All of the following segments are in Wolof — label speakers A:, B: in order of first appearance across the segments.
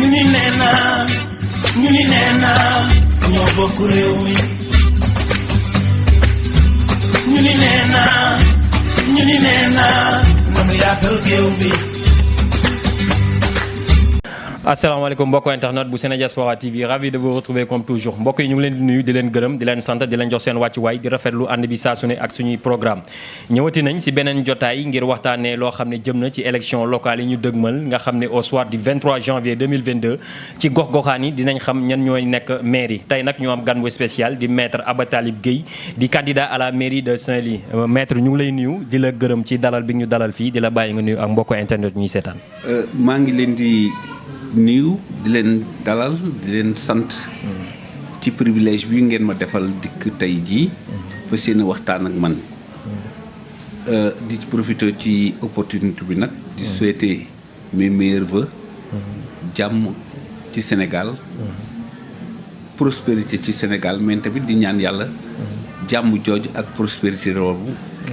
A: ni nee naa ñoo bokk réew mi ñu ni nee naa nanu yaatal géew bi.
B: asalaamaaleykum mbokk internet bu Sénédiaspora TV ravi de vous retrouver comme toujours mbokk yi ñu ngi leen di nuyu di leen gërëm di leen sant di leen jox seen wàccuwaay di rafetlu ànd bi saa su ne ak suñuy programme ñëwati nañ si beneen jotaay ngir waxtaanee loo xam ne jëm na ci élection locale yi ñu dëgmal nga xam ne au soir du 23 janvier 2022 ci gox-goxaan yi dinañ xam ñan ñooy nekk mairie tey nag ñoo am gan bu spécial di maître Aba Talib Gueye di candidat à la mairie de Saint-Louis maître ñu ngi lay nuyu di la gërëm ci dalal bi ñu dalal fii di la bàyyi nga nuyu ak mbokk internet ñuy seetaan.
C: maa ngi leen di nuyu di leen dalal di leen sant ci privilège bi ngeen ma defal dikk tey jii fa seen waxtaan ak man di ci profiter ci opportunité bi nag di souhaiter mes meilleurs vœux jàmm ci Sénégal prospérité ci Sénégal mais tamit di ñaan yàlla jàmm jooju ak prospérité boobu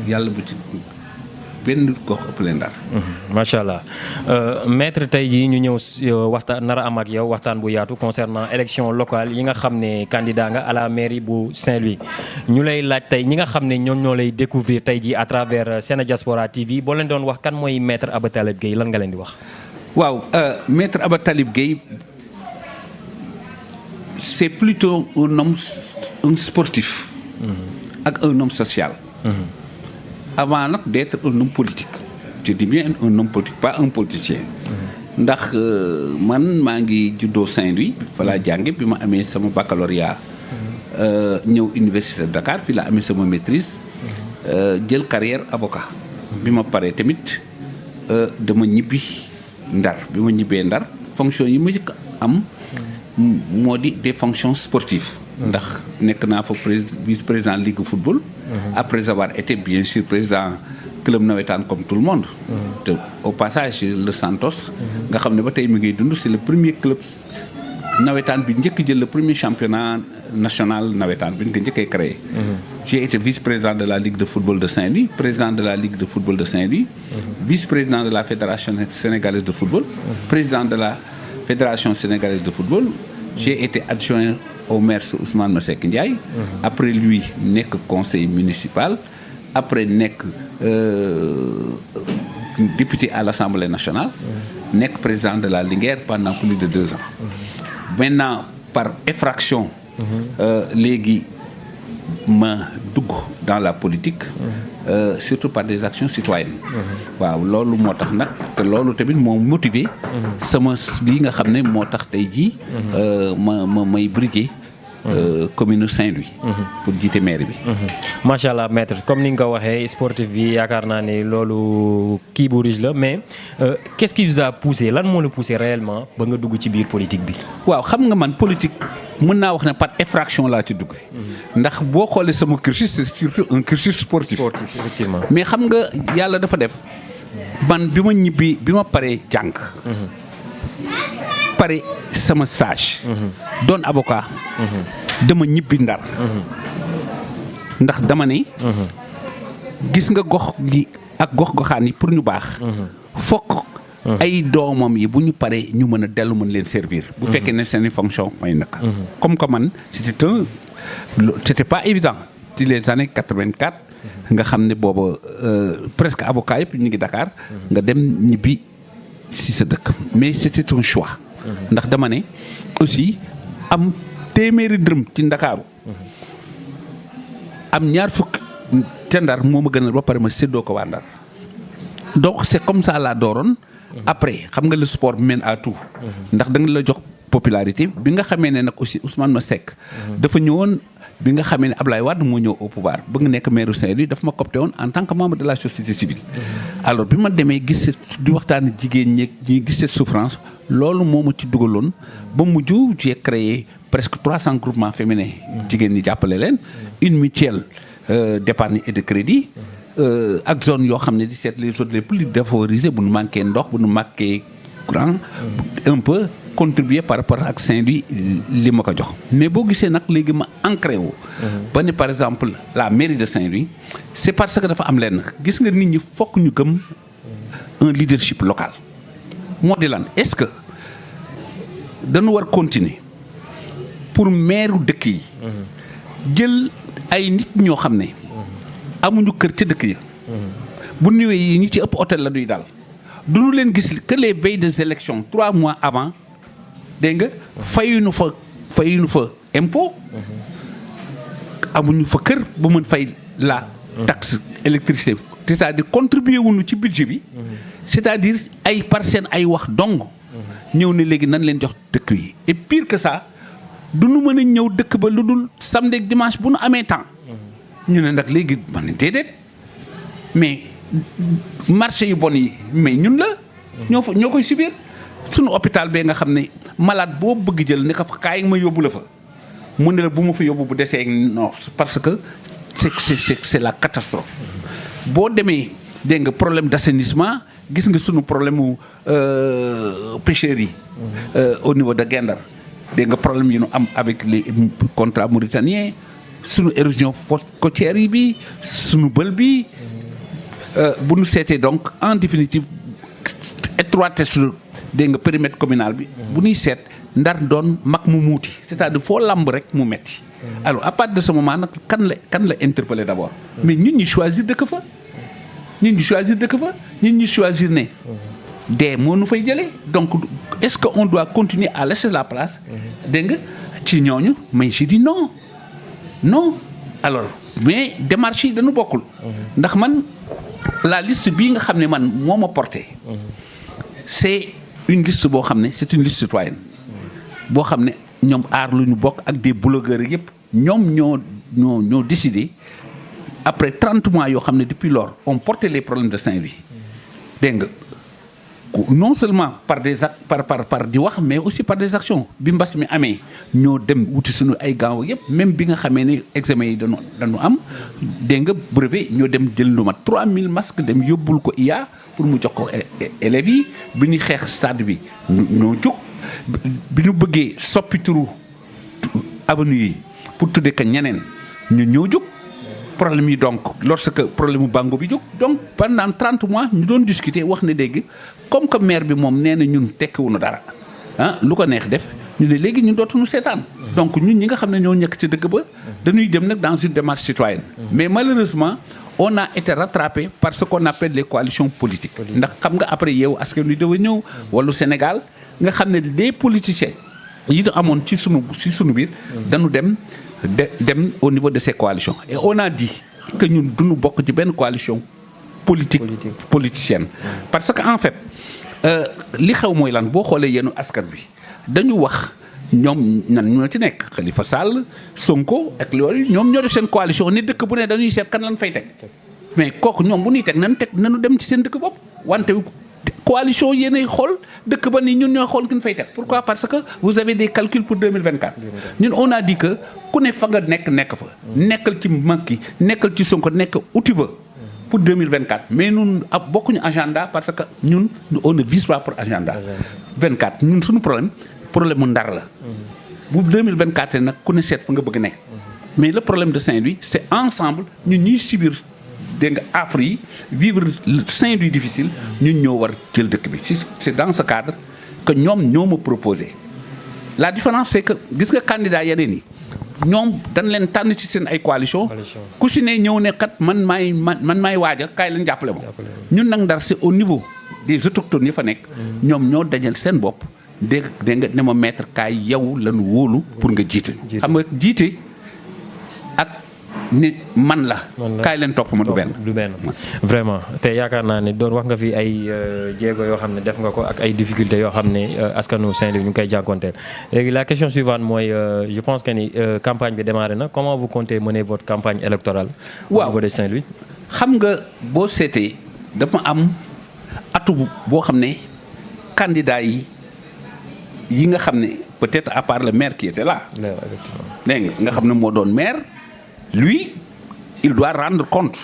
C: yàlla bu ci benn gox ëpp leen dara.
B: macha allah maître tey jii ñu ñëw waxtaan nar a am ak yow waxtaan bu yaatu concernant élection locale yi nga xam ne candidat nga à la mairie bu Saint-Louis ñu lay laaj tey ñi nga xam ne ñoom ñoo lay découvrir tey jii à travers Sénédiaspora TV boo leen doon wax kan mooy maître Aba Talib Gueye lan nga leen di wax.
C: waaw maître Aba Talib Gueye c'est plutôt un sportif. ak un homme social. Avant nag d'être un homme politique je dis bien un homme politique pas un politicien ndax man maa ngi juddoo Saint-Louis fa laa jànge bi ma amee sama baccalauréat ñëw université de Dakar fi la amee sama maîtrise jël carrière avocat bi ma paree tamit dama ñibbi Ndar bi ma ñibbee Ndar fonction yi ma njëkk am moo di des fonctions sportives ndax nekk naa fa vice-président ligue football. Après avoir été bien sûr président club nawetaan comme tout le monde. te au passage le Santos. nga xam ne ba tey mi ngi dund c'est le premier club nawetaan bi njëkk jël le premier championnat national nawetaan bi ñu ko njëkkee créé. J'ai été vice-président de la ligue de football de Saint-Louis président de la ligue de football de Saint-Louis. vice-président de la fédération sénégalaise de football. président de la fédération sénégalaise de football. J'ai été adjoint au maire Ousmane Masseck Ndiaye. Après lui nekk conseil municipal. Après nekk député à l'Assemblée nationale. Nekk président de la Linguère pendant plus de 2 ans. Maintenant par effraction. léegi ma dugg dans la politique. Surtout par des actions citoyennes. waaw loolu moo tax nag te loolu tamit moo motivé. sama lii nga xam ne moo tax tey jii. may briguer. commune Saint-Louis. pour jiite maire bi.
B: macha allah maître comme ni nga ko waxee sportif bi yaakaar naa ne loolu kii bu riche la mais qu'est-ce qui vous a poussé lan moo la poussé réellement ba nga dugg ci biir politique bi.
C: waaw xam nga man politique mën naa wax ne par effraction laa ci dugg. ndax boo xoolee sama cursus c'est surtout un cursus sportif.
B: Effectivement.
C: mais xam nga yàlla dafa def man bi ma paree jàng. pare sama stage. doon avocat. dama ñibbi Ndar. ndax dama ne. gis nga gox gi ak gox-goxaan yi pour ñu baax. fokk ay doomam yi bu ñu paree ñu mën a dellu mën leen servir. bu fekkee ne seeni fonction fay nag. comme que man c'était pas évident ci les années 84. nga xam ne booba presque avocat yëpp ñu ngi Dakar. nga dem ñibbi si sa dëkk mais c'était un choix. ndax dama ne aussi am téeméeri dërëm ci Ndakaaru am ñaar fukk ca Ndar moo ma gënal ba pare ma séddoo ko waa Ndar donc c'est comme ça laa dooroon après xam nga le sport mène à tout ndax da nga la jox popularité bi nga xamee ne nag aussi Ousmane Masseck dafa ñëwoon bi nga xamee ne Ablaye Wade moo ñëw au pouvoir ba nga nekk maire Saint-Louis dafa ma copté woon en tant que membre de la société civile. alors bi ma demee gis di waxtaan jigéen ñi gis cette souffrance loolu moo ma ci dugaloon ba mujj j'ai créé presque 300 groupements féminins. jigéen ñi jàppale leen une mutuelle d'épargne et de crédit. ak zone yoo xam ne di seet les zones les plus défavorisées bu nu manqué ndox bu nu manqué courant. un peu contribuer par rapport ak Saint-Louis li ma ko jox. mais boo gisee nag léegi ma ancré wu. ba ne par exemple la mairie de Saint-Louis c'est parce que dafa am lenn gis nga nit ñi fokk ñu gëm un leadership local. moo di lan est-ce que dañu war continuer pour maire dëkk yi jël ay nit ñoo xam ne amuñu kër ca dëkk ya bu ñëwee yi ñi ci ëpp hôtel la duy dal duñu leen gis que les veilles des élections 3 mois avant dégg nga fayuñu fa impôt amuñu fa kër ba mën fay la taxe électricité c'est-à-dire contribuer wuñu ci budget bi c'est-à-dire ay par seen ay wax dong ñëw ne léegi nan leen jox dëkk yi et pire que ça du nu mën a ñëw dëkk ba lu dul samedi ak dimanche bu nu amee temps ñu ne nag léegi man ne déedéet mais marché yu bon yi mais ñun la ñoo koy subir sunu hôpital bee nga xam ne malade boo bëgg jël ne ko fa kaay ma yóbbu la fa mu ne la bu ma fa yóbbu bu desee non parce que c'est la catastrophe boo demee dégg nga problème d'assainissement gis nga sunu problème mu pêcheurs yi au niveau de Guet-Ndar dégg nga problème yi nu am avec les contrats mauritaniens sunu érosion côtière yi bi sunu bël bi bu nu seetee donc en définitive étroitesse dégg nga périmètre communal bi bu ñuy seet Ndar doon mag mu muuti c'est-à-dire foo lamb rek mu metti alors à partir de ce moment nag kan la interpeller d'abord mais ñun ñi choisir dëkk fa ñun ñi choisir ne dee moo nu fay jëlee donc est-ce que on doit continuer à laisser la place dégg nga ci ñooñu mais je dis non alors mais démarche yi dañu bokkul ndax man la liste bii nga xam ne man moo ma porté c'est une liste boo xam ne c'est une liste citoyenne boo xam ne ñoom aar lu ñu bokk ak des blogueurs yëpp ñoom ñoo décidé après 30 mois yoo xam ne depuis lors on porté les problèmes de Saint-Louis dégg nga non seulement par des actes par di wax mais aussi par des actions bi mbas mi amee ñoo dem wuti suñu ay gaaw yëpp même bi nga xamee ne examen yi dañu am dégg nga brevet ñoo dem jël lu mat 3000 masques dem yóbbul ko IA pour mu jox ko élèves yi bi ñuy xeex stade bi ñoo jóg bi ñu bëggee soppi turu avenue yi pour tuddee ko ñeneen ñoo jóg problème yi donc lorsque problème mu bango bi jóg donc pendant 30 mois ñu doon discuter wax ne dégg comme que maire bi moom nee na ñun tekkiwuñu dara lu ko neex def ñu ne léegi ñun dootuñu seetaan donc ñun ñi nga xam ne ñoo ñëkk ci dëkk ba dañuy dem nag dans une démarche citoyenne mais malheureusement on a été rattrapé par ce qu'on appelle les coalitions politiques ndax xam nga après Yewwi Askan Wi dafa ñëw Wallu Sénégal nga xam ne les politiciens yi ñu amoon ci sunu biir dañu dem au niveau de ces coalitions et on a dit que ñun duñu bokk ci benn coalition politicienne parce que en fait li xew mooy lan boo xoolee Yewwi Askan Wi dañu wax ñoom nan ñoo ci nekk Khalifa Sall Sonko ak loolu ñoom ñoo def seen coalition ni dëkk bu ne dañuy seet kan lañ fay teg mais kooku ñoom bu ñuy teg nanu dem ci seen dëkk bopp wante coalition yéenay xool dëkk ba ni ñun ñoo xool ki ñu fay teg pourquoi parce que vous avez des calculs pour 2024 ñun on a dit que ku ne fa nga nekk fa nekkal ci Macky nekkal ci Sonko nekk où tu veux pour 2024 mais ñun bokkuñu agenda parce que ñun on ne vise pas pour agenda 24 ñun suñu problème mu Ndar la bu 2024 nag ku ne seet fa nga bëgg nekk mais le problème de Saint-Louis c'est ensemble ñun ñuy subir dégg nga affre yi vivre Saint-Louis difficile ñun ñoo war jël dëkk bi c'est dans ce cadre que ñoom ñoo ma proposé la différence c'est que gis nga candidat yeneen yi ñoom dañ leen tànn ci seen ay coalition ku si ne ñëw ne kat man maay waaja kaay leen jàppale ma ñun nag Ndar c'est au niveau des autochtones yi fa nekk ñoom ñoo dajal seen bopp dégg nga ne ma maître kaay yow lañu wóolu pour nga jiite xam nga jiite ak ni man la kaay leen topp ma du benn
B: vraiment te yaakaar naa ne doon wax nga fi ay jéego yoo xam ne def nga ko ak ay difficultés yoo xam ne askanu Saint-Louis ñu ngi koy jànkonteel léegi la question suivante mooy je pense que ni campagne bi démarré na comment vous comptez mener votre campagne électorale au niveau de Saint-Louis
C: xam nga boo seetee dafa am atu boo xam ne candidat yi nga xam ne peut-être à part le maire qui était là dégg nga xam ne moo doon maire lui il doit rendre compte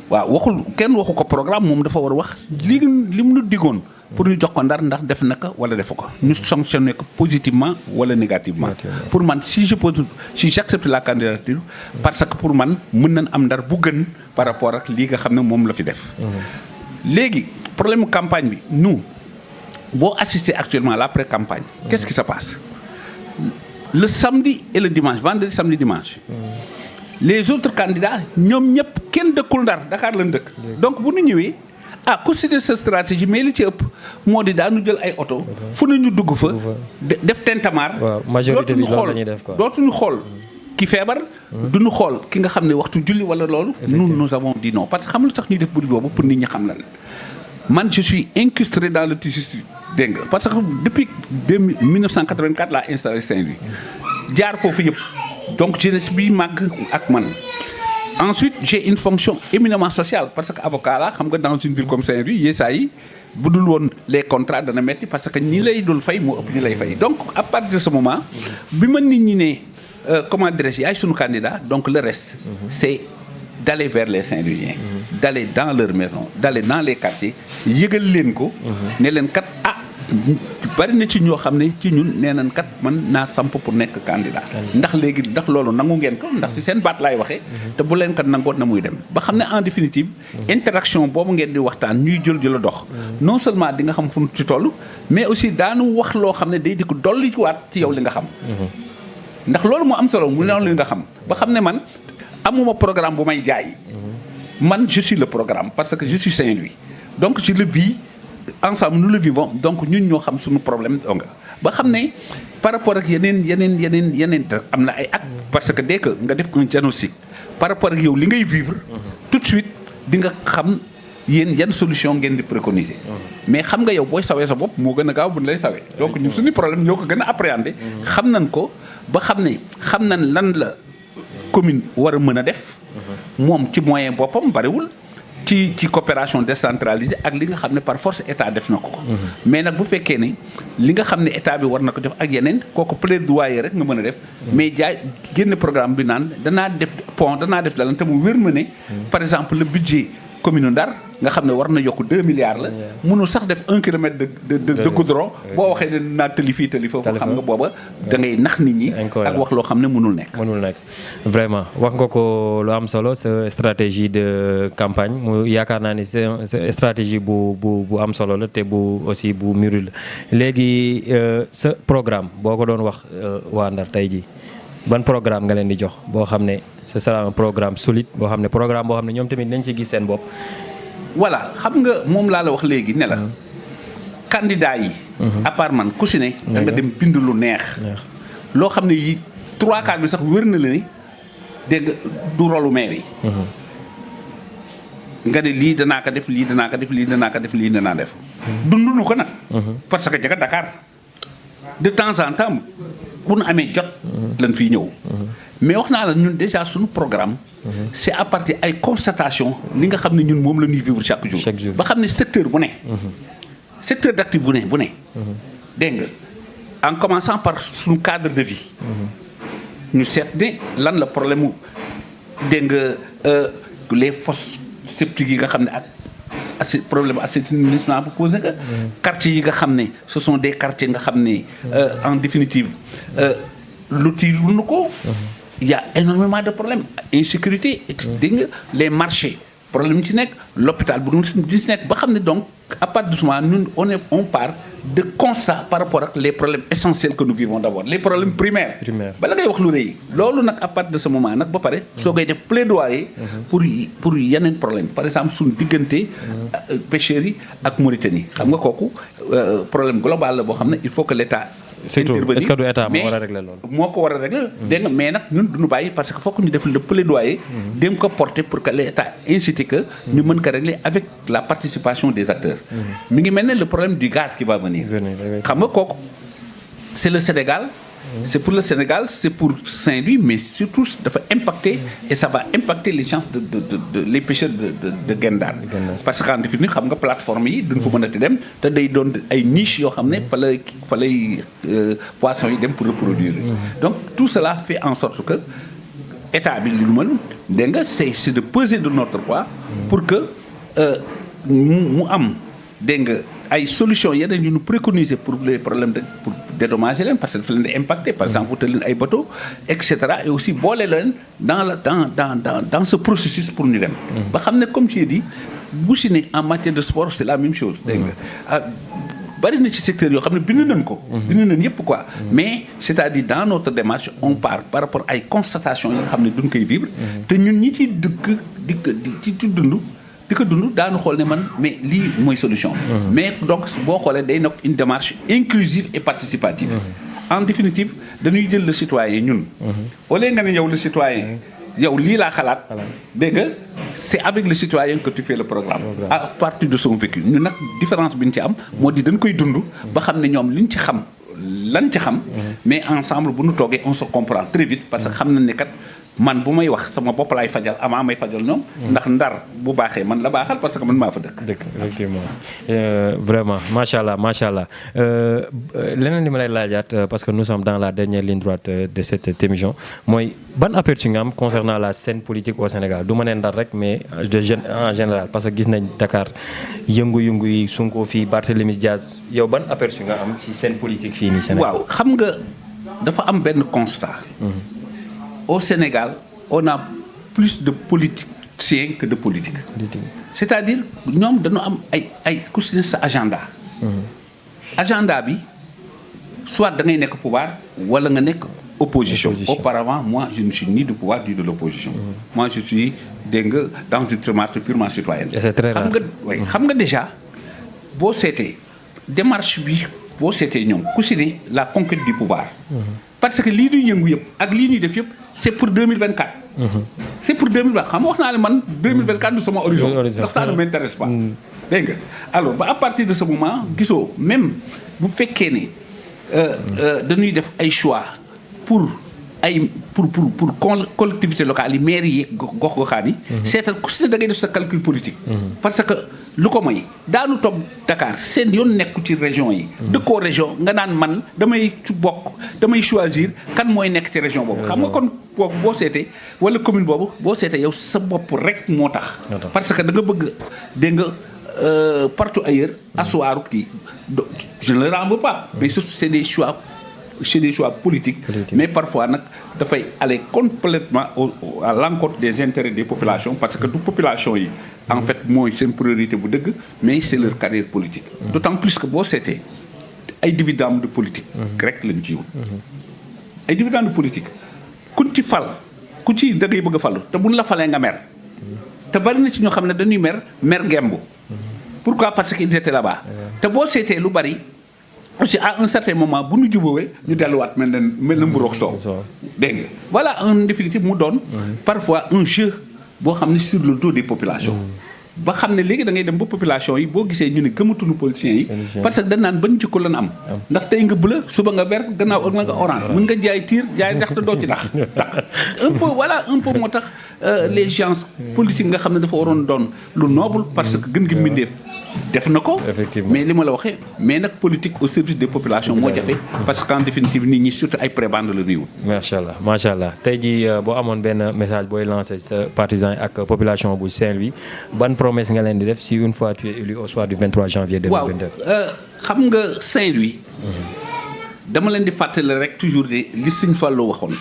C: waaw kenn waxu ko programme moom dafa war a wax li mu nu diggoon pour ñu jox ko Ndar ndax def na ko wala defu ko ñu sanctionné ko positivement wala négativement pour man si j'accepte la candidature parce que pour man mën nañ am Ndar bu gën par rapport ak lii nga xam ne moom la fi def léegi problème campagne bi nous boo assister actuellement à la pré-campagne qu'est-ce qui se passe le samedi et le dimanche vendredi samedi dimanche les autres candidats ñoom ñëpp kenn dëkkul Ndar Dakar lañ dëkk donc bu ñu ñëwee considérer sa stratégie mais li ci ëpp moo di daanu jël ay oto fu nañu dugg fa def tentamar
B: majorité bi loolu la ñuy def quoi
C: dootuñu xool ki feebar duñu xool ki nga xam ne waxtu julli wala loolu nous avons dit non parce que xam lu tax ñuy def bruit boobu pour nit ñi xam lan man je suis incrusté dans le tissu dégg nga parce que depuis 1984 laa installé Saint-Louis jaar foofu yëpp donc jeunesse bi màgg ak man ensuite j'ai une fonction éminemment sociale parce que avocat la xam nga dans une ville comme Saint-Louis yeesaa yi bu dul woon les contrats dana metti parce que ñi lay dul fay moo ëpp ñi lay fay donc à partir de ce moment bi ma nit ñi ne comment dirais-je yaay sunu candidat donc le reste c'est d'aller vers les Saint-Louisiens d'aller dans leur maison d'aller dans les quartiers yëgal leen ko ne leen kat bari na ci ñoo xam ne ci ñun nee nañ kat man naa samp pour nekk candidat ndax léegi ndax loolu nangu ngeen ko ndax ci seen baat laay waxee te bu leen kat nangoot na muy dem ba xam ne en définitive interaction boobu ngeen di waxtaan ñuy jël dox non seulement di nga xam fu ci toll mais aussi daanu wax loo xam ne day di ko dolli ci waat ci yow li nga xam ndax loolu moo am solo mu ne li nga xam ba xam ne man amuma programme bu may jaay man je suis le programme parce que je suis Saint-Louis donc je le vis ensemble nous le vivons donc ñun ñoo xam suñu problème donc ba xam ne par rapport ak yeneen am na ay actes parce que dès que nga def un diagnostic par rapport ak yow li ngay vivre tout de suite di nga xam yéen yan solution ngeen di préconiser mais xam nga yow booy sawee sa bopp moo gën a gaaw bu ñu lay sawee donc ñun suñu problème ñoo ko gën a appréhender xam nañ ko ba xam nañ lan la commune war a mën a def moom ci moyen boppam bariwul ci coopération décentralisée ak li nga xam ne par force état def na ko mais nag bu fekkee ne li nga xam ne état bi war na ko def ak yeneen kooku plaidoyer rek nga mën a def mais jaay génn programme bi naan danaa def pont danaa def dalan te mu wér ma ne par exemple le budget commune Ndar nga xam ne war na yokk 2 milliards la mënul sax def 1 kilomètre de goudron boo waxee ne naa tëli fii tëli foofu xam nga booba da ngay nax nit ñi ak wax loo xam ne mënul nekk
B: vraiment wax nga ko lu am solo sa stratégie de campagne mu yaakaar naa ni c'est stratégie bu am solo la te bu aussi bu mûr la léegi sa programme boo ko doon wax waa Ndar tey ji ban programme nga leen di jox boo xam ne ce sera un programme solide boo xam ne programme boo xam ne ñoom tamit nañ ci gis seen bopp.
C: voilà xam nga moom laa la wax léegi ne la. candidat yi. à part man ku si ne. da nga dem bind lu neex. loo xam ne yi 3/4 bi sax wér na la ni dégg nga du rolu maire yi. nga ne lii danaa ko def lii danaa ko def lii danaa ko def lii danaa def. dunduñu ko nag. parce que jaga Dakar de temps en temps. bu nu amee jot lañ fiy ñëw mais wax naa la ñun déjà suñu programme c'est à partir ay constatation li nga xam ne ñun moom la ñuy vivre chaque jour ba xam ne secteur bu ne secteur d'actif bu ne dégg nga en commençant par suñu cadre de vie ñu seet ne lan la problème mu dégg nga les fosses septiques yi nga xam ne ak problème assainissement bu posé nga quartiers yi nga xam ne ce sont des quartiers nga xam ne en définitive lotir lu nu ko il y a énormément de problèmes insécurité dégg nga les marchés problème yi ci nekk l'hôpital bu du ci nekk ba xam ne donc à partir de ce moment ñun on part de constat par rapport ak les problèmes essentiels que nous vivons d'abord les problèmes primaires bala ngay wax lu rëy loolu nag à partir de ce moment nag ba pare soo koy def plaidoyer pour yeneen problème par exemple suñu diggante pêcheurs yi ak Mauritanie xam nga kooku problème global la boo xam ne il faut que l'État
B: surtout est-ce que du état moo war a régler loolu
C: moo ko war a régler dégg nga mais nag ñun duñu bàyyi parce que faut que ñu def le plaidoyer dem ko porter pour que l'État incite que ñu mën ko régler avec la participation des acteurs mi ngi mel ne le problème du gaz qui va venir xam nga kooku c'est le Sénégal c'est pour le Sénégal c'est pour Saint-Louis mais surtout dafa impacter et ça va impacter les chances de les pêcheurs de Guet-Ndar parce que en définitive xam nga plateforme yi duñ fa mën a ti dem te day doon ay niches yoo xam ne fa lay poissons yi dem pour reproduire donc tout cela fait en sorte que état bi li ñu mën dégg nga c'est de peser de notre poids pour que mu am dégg nga ay solutions yeneen yu ñu préconiser pour les problèmes pour dédommager leen parce que dafa leen di impacter par exemple wutal leen ay bateaux et cetera et aussi boole leen dans ce processus pour ñu dem. ba xam ne comme tu as dit bu si ne en matière de sport c'est la même chose. dégg nga bari na ci secteur yoo xam ne bind nañ ko. bind nañ yëpp quoi. mais c'est-à-dire dans notre démarche on part par rapport ay constatations yi nga xam ne duñ koy vivre. te ñun ñi ci dëkk di dund. di ko dund daanu xool ne man mais lii mooy solution. mais donc boo xoolee day nekk une démarche inclusive et participative. En définitive dañuy jël le citoyen ñun. au lieu nga ne yow le citoyen yow lii laa xalaat. dégg nga c'est avec le citoyen que tu fais le programme. à partir de son vécu ñun nag différence bi ñu ci am. moo di dañ koy dund ba xam ne ñoom liñ ci xam lan ci xam. mais ensemble bu ñu toogee on se comprend très vite parce que xam nañ ne kat. man bu may wax sama bopp laay fajal avant may fajal ñoom. ndax ndar bu baaxee man la baaxal parce que man maa fa dëkk.
B: Effectivement vraiment macha allah leneen li ma lay laajaat parce que nous sommes dans la dernière ligne droite de cette émission mooy ban aperçu nga am concernant la scène politique au Sénégal du ma ne ndar rek mais en général parce que gis nañ Dakar yëngu-yëngu yi Sonko fii Barthélémy Diaz yow ban aperçu nga am ci scène politique fii nii Sénégal.
C: waaw xam nga dafa am benn constat. Au Sénégal, on a plus de politiciens que de politiques. C'est-à-dire ñoom dañu am ay ku si ne sa agenda. agenda bi soit da ngay nekk pouvoir wala nga nekk opposition. Auparavant, moi, je ne suis ni du pouvoir ni de l'opposition. Moi, je suis dégg nga dans une démarche purement citoyenne.
B: Et c'est très rare.
C: xam nga déjà boo seetee démarche bi boo seetee ñoom ku si ne la conquête du pouvoir. parce que lii ñuy yëngu yëpp ak lii ñuy def yëpp c'est pour 2024. c'est pour 2024 xam nga wax naa ne man 2024 du sama horizon. ndax ça ne m'intéresse pas. dégg nga alors ba à partir de ce moment gisoo même bu fekkee ne dañuy def ay choix pour collectivités locales yi maires yi gox-goxaan yi. seetal ku si ne da ngay def sa calcul politique. parce que lu ko mooy daanu toog Dakar seen yoon nekku ci région yi. dëkkoo région nga naan man damay choisir kan mooy nekk ci région boobu. xam nga kon boo seetee wala commune boobu boo seetee yow sa bopp rek moo tax. parce que da nga bëgg dégg nga partout ailleurs asseoir kii je ne le rembourse pas. mais surtout c'est des choix politiques. Mais parfois nag dafay aller complètement à l'encontre des intérêts des populations parce que du population yi en fait mooy seen priorité bu dëgg mais c'est leur carrière politique. D'autant plus que boo seetee ay dividendes de politique rek lañ ci wut. ay dividendes de politique kuñ ci fal ku ci da ngay bëgg a falu te buñ la falee nga mer te bari na ci ñoo xam ne dañuy mer ngemb. Pourquoi? Parce qu'ils étaient là-bas. te boo seetee lu bari aussi à un certain moment bu ñu jubóowee ñu delluwaat mel na mburoog soow. dégg nga voilà en définitive mu doon parfois un jeu boo xam ne sur le dos des populations. ba xam ne léegi da ngay dem ba population yi boo gisee ñu ne gëmatuñu politiciens yi. parce que dañ naan ban jikko lan am. ndax tey nga bleu suba nga vert gannaaw ak nga orange. mën nga jaay tiir jaay ndax te doo ci tax. un peu moo tax les gens politiques nga xam ne dafa waroon doon lu noble parce que gën gi mbindeef def na ko. mais li ma la waxee mais nag politique au service des populations moo jafe. parce que en définitive nit ñi surtout ay prébendes la ñuy wut.
B: macha allah tey jii boo amoon benn message booy lancer sa partisans ak population bu Saint-Louis ban promesse nga leen di def si une fois tu es élu au soir du 23 janvier 2022.
C: waaw xam nga Saint-Louis. dama leen di fàttali rek toujours de li Sëñ Fallou waxoon.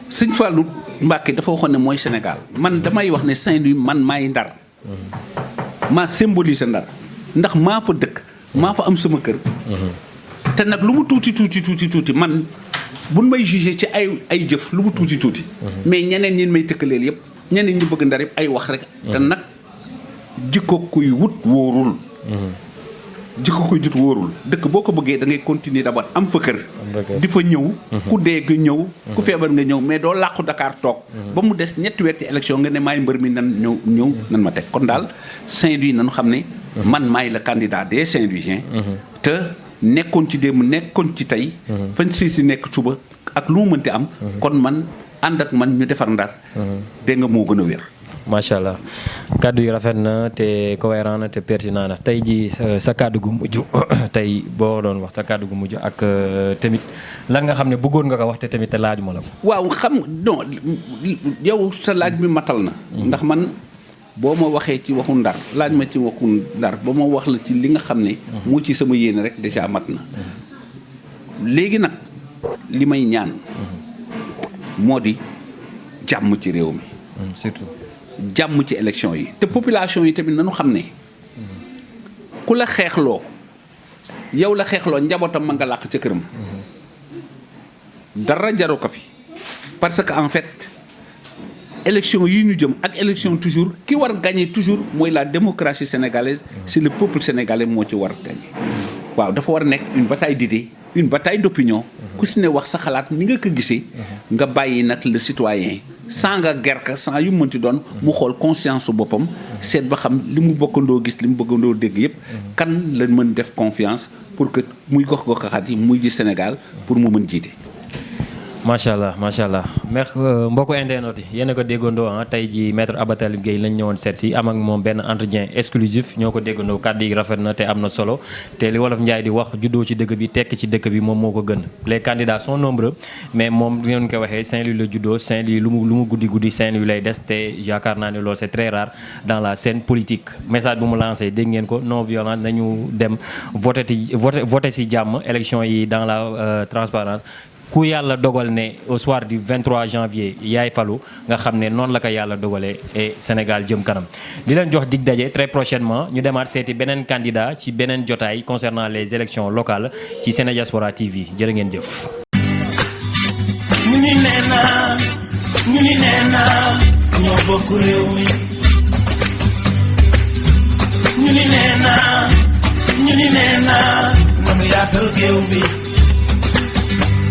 C: Sëñ Fallou Mbacké dafa waxoon ne mooy Sénégal man damay wax ne Saint-Louis man maay Ndar. maa symboliser Ndar ndax maa fa dëkk maa fa am sama kër. te nag lu mu tuuti man buñ may jugé ci ay jëf lu mu tuuti. mais ñeneen ñi may tëkkaleel yëpp ñeneen ñi bëgg Ndar yëpp ay wax rek. te nag jikko kuy wut wóorul. dëkk boo ko bëggee da ngay continuer d'abord am fa kër. di fa ñëw. ku dee nga ñëw. ku feebar nga ñëw mais doo làqu Dakar toog. ba mu des ñetti weer ci élection nga ne maay mbër mi nan ñëw nan ma teg kon daal Saint-Louis nañu xam ne. man maay le candidat des Saint-Louisiens. te nekkoon ci démb nekkoon ci tey. fañ si nekk suba ak lu mu mënti am. kon man ànd ak man ñu defar Ndar. dégg nga moo gën a wér.
B: macha allah kàddu yi rafet na te cohérent na te pertinent na tey ji sa kàddu gu mujj tey boo doon wax sa kàddu gu mujj ak tamit lan nga xam ne bëggoon nga ko wax te tamit te laajuma la ko.
C: waaw non yow sa laaj bi matal na. ndax man boo ma waxee ci waxu Ndar laaj ma ci waxu Ndar ba ma wax la ci li nga xam ne. moo ci sama yéene rek déjà mat na. léegi nag li may ñaan. moo di jàmm ci réew mi.
B: surtout.
C: jàmm ci élection yi te population yi tamit nañu xam ne ku la xeexloo yow la xeexloo njabootam ma nga làq ca këram dara jaru ko fi parce que en fait élection yi ñu jëm ak élection toujours ki war gagner toujours mooy la démocratie sénégalaise c'est le peuple sénégalais moo ci war gagner waaw dafa war nekk une bataille d'idées une bataille d'opinion ku si ne wax sa xalaat ni nga ko gisee nga bàyyi nag le citoyen sans nga gerka sans yu mënti doon mu xool conscience su boppam seet ba xam li mu bokkandoo gis li mu bëggandoo dégg yépp kan la mën def confiance pour que muy gox-goxaat yi muy ji Sénégal pour mu mën jiite.
B: macha allah mbokku internautes yi yéen a ko déggandoo tey ji maître Abba Talib Gueye lañ ñëwoon seet si am ak moom benn entretien exclusif ñoo ko déggandoo kàddu yi rafet na te am na solo te li wolof Njaay di wax juddoo ci dëkk bi tekk ci dëkk bi moom moo ko gën les candidats sont nombreux mais moom li ngeen ko waxee Saint-Louis la juddoo Saint-Louis lu mu guddi Saint-Louis lay des te yaakaar naa ne loolu c'est très rare dans la scène politique message bu mu lancé dégg ngeen ko non violence nañu dem voter ci jàmm élection yi dans la transparence ku yàlla dogal ne au soir du 23 janvier yaay falu nga xam ne noonu la ko yàlla dogalee et Sénégal jëm kanam di leen jox dig daje très prochainement ñu demaat seeti beneen candidat ci beneen jotaay concernant les élections locales ci Sénédiaspora TV jërë ngeen jëf.
A: ñu ni nee naa ñoo bokk réew mi ñu ni nee naa nanu yaatal géew bi